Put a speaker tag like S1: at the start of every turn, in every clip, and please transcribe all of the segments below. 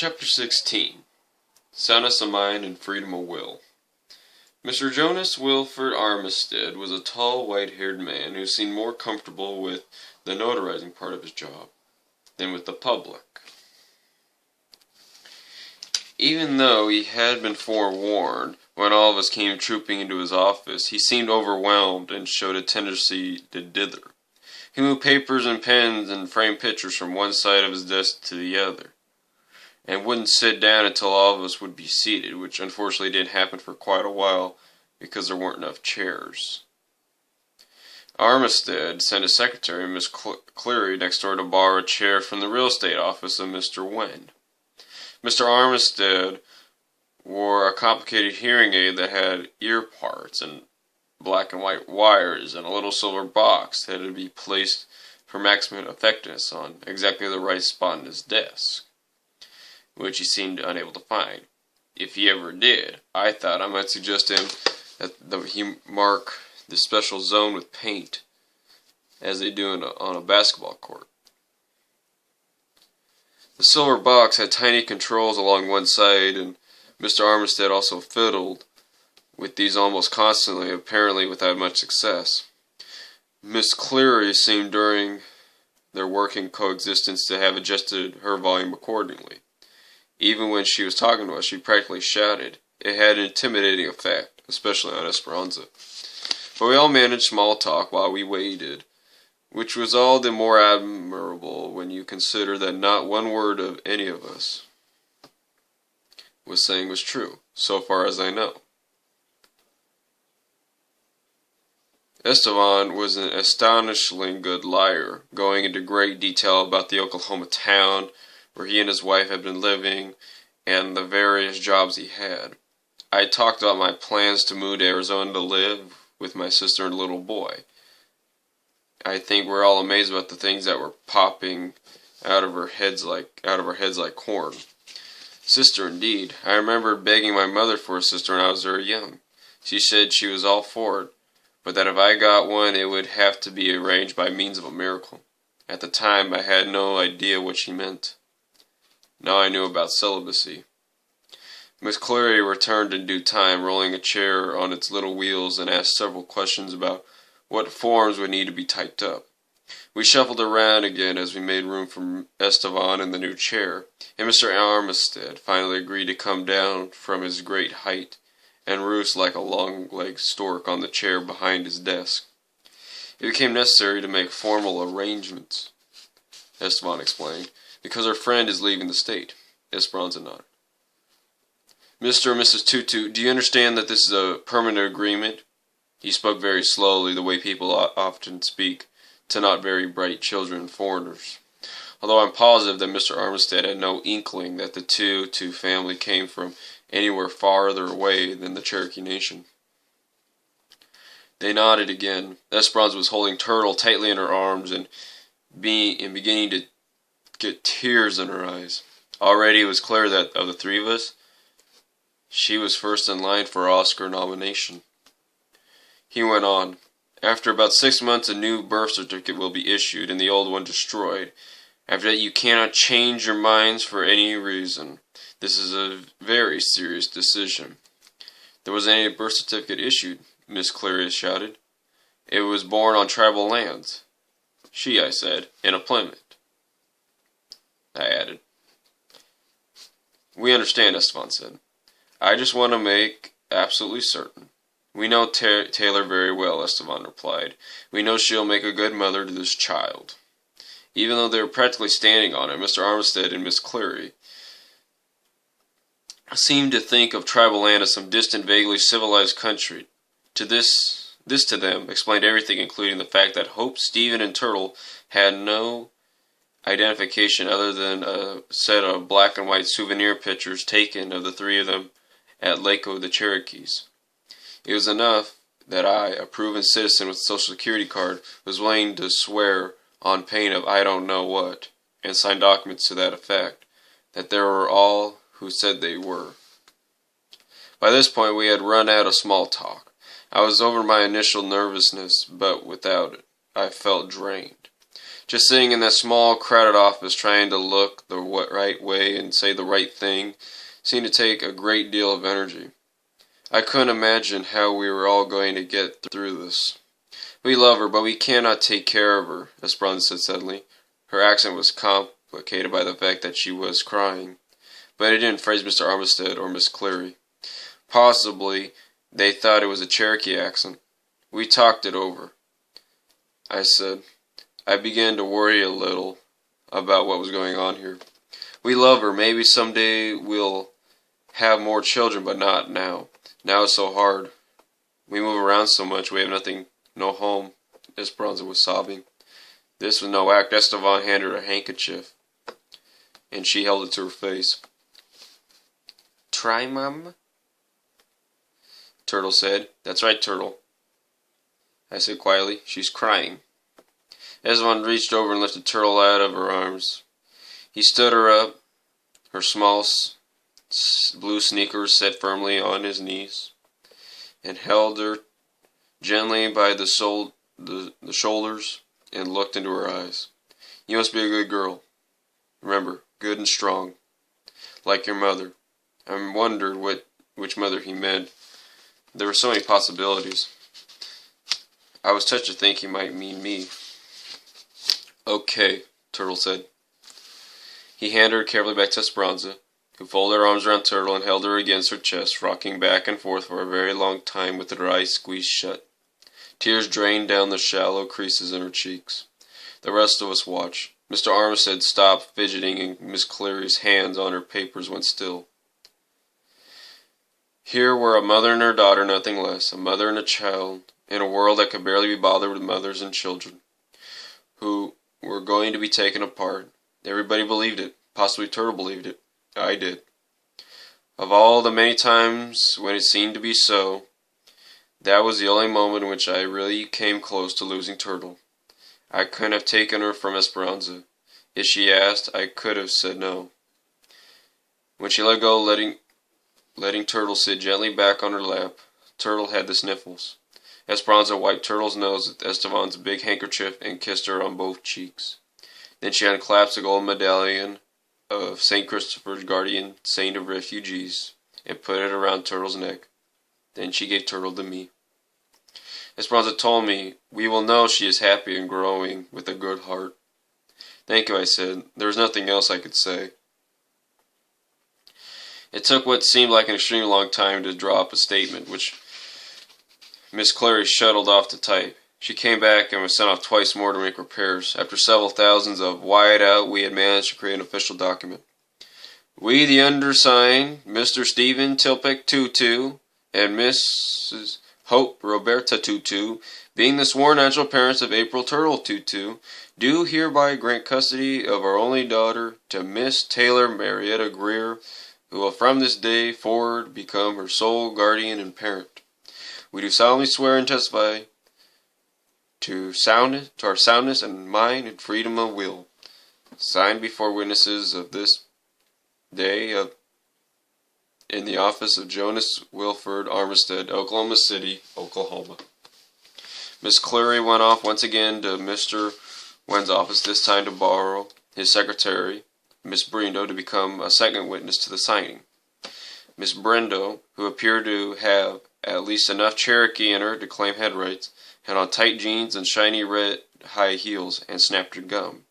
S1: Chapter 16. Soundness of Mind and Freedom of Will. Mr. Jonas Wilford Armistead was a tall, white-haired man who seemed more comfortable with the notarizing part of his job than with the public. Even though he had been forewarned, when all of us came trooping into his office, he seemed overwhelmed and showed a tendency to dither. He moved papers and pens and framed pictures from one side of his desk to the other, and wouldn't sit down until all of us would be seated, which unfortunately didn't happen for quite a while because there weren't enough chairs. Armistead sent his secretary, Miss Cleary, next door to borrow a chair from the real estate office of Mr. Wen. Mr. Armistead wore a complicated hearing aid that had ear parts and black and white wires and a little silver box that had to be placed for maximum effectiveness on exactly the right spot in his desk, which he seemed unable to find. If he ever did, I thought I might suggest him that he mark the special zone with paint, as they do on a basketball court. The silver box had tiny controls along one side, and Mr. Armistead also fiddled with these almost constantly, apparently without much success. Miss Cleary seemed during their working coexistence to have adjusted her volume accordingly. Even when she was talking to us, she practically shouted. It had an intimidating effect, especially on Esperanza. But we all managed small talk while we waited, which was all the more admirable when you consider that not one word of any of us was saying was true, so far as I know. Esteban was an astonishingly good liar, going into great detail about the Oklahoma town where he and his wife had been living, and the various jobs he had. I talked about my plans to move to Arizona to live with my sister and little boy. I think we're all amazed about the things that were popping out of our heads like corn. Sister, indeed. I remember begging my mother for a sister when I was very young. She said she was all for it, but that if I got one, it would have to be arranged by means of a miracle. At the time, I had no idea what she meant. Now I knew about celibacy. Miss Cleary returned in due time, rolling a chair on its little wheels, and asked several questions about what forms would need to be typed up. We shuffled around again as we made room for Esteban in the new chair, and Mr. Armistead finally agreed to come down from his great height and roost like a long-legged stork on the chair behind his desk. It became necessary to make formal arrangements, Esteban explained, because our friend is leaving the state. Esperanza nodded. Mr. and Mrs. Tutu, do you understand that this is a permanent agreement? He spoke very slowly, the way people often speak to not very bright children and foreigners. Although I'm positive that Mr. Armistead had no inkling that the Tutu family came from anywhere farther away than the Cherokee Nation. They nodded again. Esperanza was holding Turtle tightly in her arms and beginning to get tears in her eyes. Already it was clear that, of the three of us, she was first in line for Oscar nomination. He went on. After about 6 months, a new birth certificate will be issued and the old one destroyed. After that, you cannot change your minds for any reason. This is a very serious decision. There wasn't any birth certificate issued, Miss Cleary shouted. It was born on tribal lands. She, I said, in a Plymouth. I added. We understand, Esteban said. I just want to make absolutely certain. We know Taylor very well, Esteban replied. We know she'll make a good mother to this child. Even though they were practically standing on it, Mr. Armistead and Miss Cleary seemed to think of tribal land as some distant, vaguely civilized country. This to them explained everything, including the fact that Hope, Stephen, and Turtle had no identification other than a set of black and white souvenir pictures taken of the three of them at Lake of the Cherokees. It was enough that I, a proven citizen with a Social Security card, was willing to swear on pain of I don't know what, and sign documents to that effect, that there were all who said they were. By this point we had run out of small talk. I was over my initial nervousness, but without it, I felt drained. Just sitting in that small, crowded office trying to look the right way and say the right thing seemed to take a great deal of energy. I couldn't imagine how we were all going to get through this. We love her, but we cannot take care of her, Esperanza said suddenly. Her accent was complicated by the fact that she was crying, but it didn't phrase Mr. Armistead or Miss Cleary. Possibly they thought it was a Cherokee accent. We talked it over, I said. I began to worry a little about what was going on here. We love her. Maybe someday we'll have more children, but not now. Now it's so hard. We move around so much. We have nothing, no home. Esperanza was sobbing. This was no act. Estevan handed her a handkerchief, and she held it to her face. Try, Mum? Turtle said. That's right, Turtle, I said quietly. She's crying. Estevan reached over and lifted Turtle out of her arms. He stood her up, her small blue sneakers set firmly on his knees, and held her gently by the shoulders and looked into her eyes. You must be a good girl. Remember, good and strong, like your mother. I wondered which mother he meant. There were so many possibilities. I was touched to think he might mean me. Okay, Turtle said. He handed her carefully back to Esperanza, who folded her arms around Turtle and held her against her chest, rocking back and forth for a very long time with her eyes squeezed shut. Tears drained down the shallow creases in her cheeks. The rest of us watched. Mr. Armistead stopped fidgeting, and Miss Cleary's hands on her papers went still. Here were a mother and her daughter, nothing less, a mother and a child, in a world that could barely be bothered with mothers and children, who were going to be taken apart. Everybody believed it. Possibly Turtle believed it. I did. Of all the many times when it seemed to be so, that was the only moment in which I really came close to losing Turtle. I couldn't have taken her from Esperanza. If she asked, I could have said no. When she let go, letting Turtle sit gently back on her lap, Turtle had the sniffles. Esperanza wiped Turtle's nose with Estevan's big handkerchief and kissed her on both cheeks. Then she unclasped the gold medallion of St. Christopher's guardian saint of refugees and put it around Turtle's neck. Then she gave Turtle to me. Esperanza told me, we will know she is happy and growing with a good heart. Thank you, I said. There was nothing else I could say. It took what seemed like an extremely long time to draw up a statement, which Miss Cleary shuttled off to type. She came back and was sent off twice more to make repairs. After several thousands of whiteout, we had managed to create an official document. We, the undersigned, Mr. Stephen Tilpeck Tutu, and Mrs. Hope Roberta Tutu, being the sworn natural parents of April Turtle Tutu, do hereby grant custody of our only daughter to Miss Taylor Marietta Greer, who will from this day forward become her sole guardian and parent. We do solemnly swear and testify to our soundness and mind and freedom of will. Signed before witnesses of this day in the office of Jonas Wilford Armistead, Oklahoma City, Oklahoma. Miss Cleary went off once again to Mr. Wen's office, this time to borrow his secretary, Miss Brindo, to become a second witness to the signing. Miss Brindo, who appeared to have at least enough Cherokee in her to claim head rights, had on tight jeans and shiny red high heels and snapped her gum.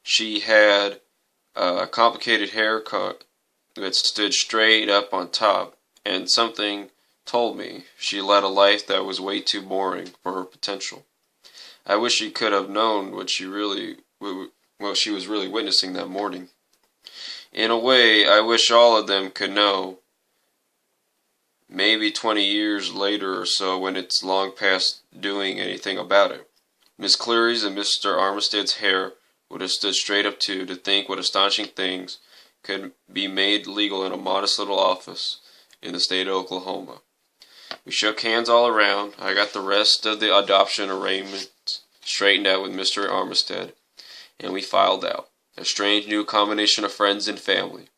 S1: She had a complicated haircut that stood straight up on top, and something told me she led a life that was way too boring for her potential. I wish she could have known what she was really witnessing that morning. In a way, I wish all of them could know. Maybe 20 years later or so, when it's long past doing anything about it. Miss Cleary's and Mr. Armistead's hair would have stood straight up to think what astonishing things could be made legal in a modest little office in the state of Oklahoma. We shook hands all around. I got the rest of the adoption arrangements straightened out with Mr. Armistead, and we filed out. A strange new combination of friends and family.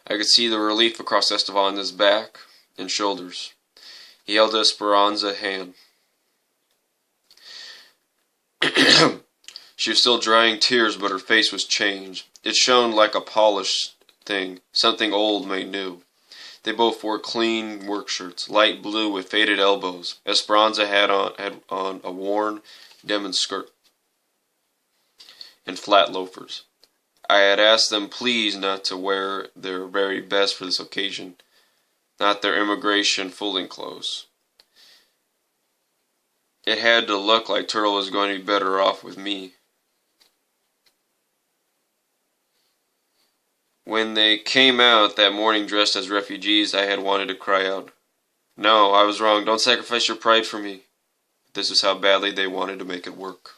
S1: I could see the relief across Estevan's back and shoulders. He held Esperanza's hand. She was still drying tears, but her face was changed. It shone like a polished thing, something old made new. They both wore clean work shirts, light blue with faded elbows. Esperanza had on a worn denim skirt and flat loafers. I had asked them please not to wear their very best for this occasion, not their immigration fooling clothes. It had to look like Turtle was going to be better off with me. When they came out that morning dressed as refugees, I had wanted to cry out, "No, I was wrong. Don't sacrifice your pride for me." This is how badly they wanted to make it work.